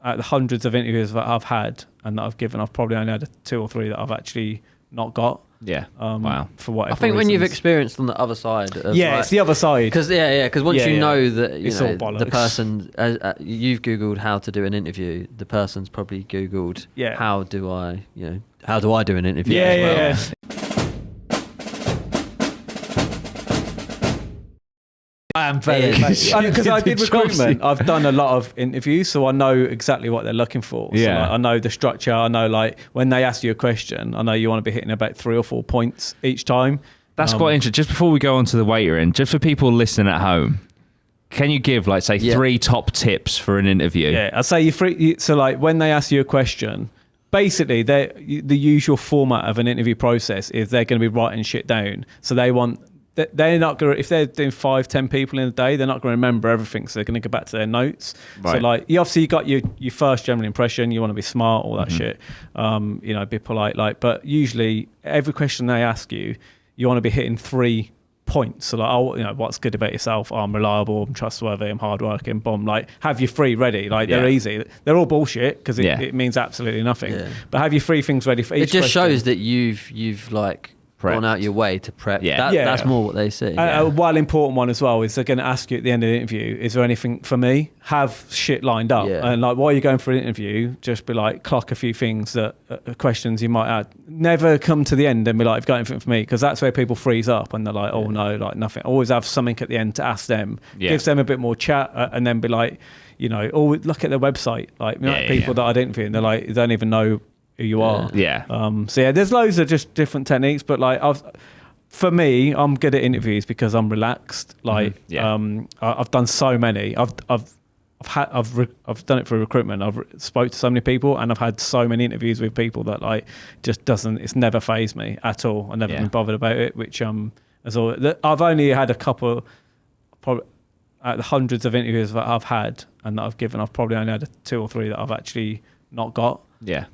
out the hundreds of interviews that I've had and that I've given, I've probably only had 2 or 3 that I've actually not got. Yeah. Wow. For whatever I think reasons. when you've experienced on the other side. Of it's the other side. Because once you know that it's all bollocks. The person, you've Googled how to do an interview, the person's probably Googled how do I do an interview as well. I am very because I did recruitment. I've done a lot of interviews, so I know exactly what they're looking for. So I know the structure. I know when they ask you a question, I know you want to be hitting about 3 or 4 points each time. That's quite interesting. Just before we go on to the waiter in, just for people listening at home, can you give 3 top tips for an interview? Yeah, I'd say so when they ask you a question, basically the usual format of an interview process is they're going to be writing shit down. So they're not going to, if they're doing 5-10 people in a day, they're not going to remember everything. So they're going to go back to their notes. Right. So you obviously got your first general impression. You want to be smart, all that shit. Be polite. But usually every question they ask you, you want to be hitting 3 points. So what's good about yourself? I'm reliable, I'm trustworthy, I'm hardworking. Boom. Have your 3 ready. They're easy. They're all bullshit because it means absolutely nothing. Yeah. But have your 3 things ready for each. It just question. shows that you've gone out your way to prep. That's more what they see. One important one as well is they're going to ask you at the end of the interview, is there anything for me? Have shit lined up. And while you're going for an interview, just be clock a few things that questions you might add. Never come to the end and be like, "I've got anything for me," because that's where people freeze up and they're like, "Oh no, nothing." Always have something at the end to ask them. Gives them a bit more chat and then be like, look at their website. People that I'd interview and they're like, they don't even know who you are. There's loads of just different techniques, but for me, I'm good at interviews because I'm relaxed. I've done so many. I've done it for recruitment. I've spoke to so many people, and I've had so many interviews with people that it's never fazed me at all. I've never been bothered about it. Which I've only had a couple, probably out the hundreds of interviews that I've had and that I've given, I've probably only had 2 or 3 that I've actually not got.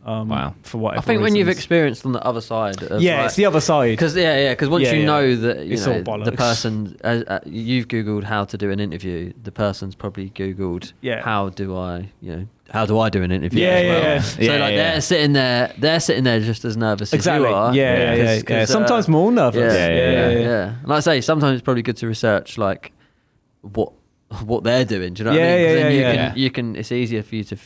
Wow. For whatever I think reasons. when you've experienced on the other side. It's the other side. Because once you know that it's all bollocks. The person, you've Googled how to do an interview, the person's probably Googled how do I do an interview as well. They're sitting there just as nervous as you are. Yeah. Sometimes more nervous. Yeah. Like I say, sometimes it's probably good to research what they're doing. Do you know what I mean? Then you can. It's easier for you to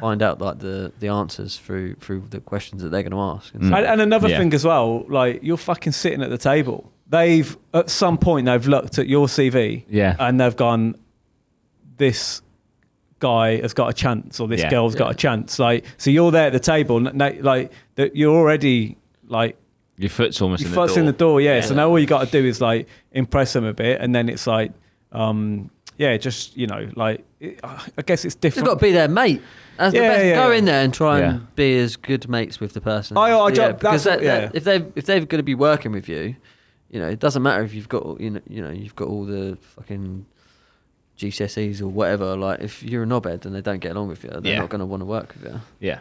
find out the answers through the questions that they're going to ask. And another thing as well, you're fucking sitting at the table. At some point they've looked at your CV and they've gone, this guy has got a chance or this girl's got a chance. So you're there at the table, you're already your foot's almost in the door. So now all you got to do is impress them a bit, and then it's I guess it's different. You've got to be their mate. That's the best. Go in there and try and be as good mates with the person. Because if they're going to be working with you, it doesn't matter if you've got you've got all the fucking GCSEs or whatever. If you're a knobhead and they don't get along with you, they're not going to want to work with you. Yeah.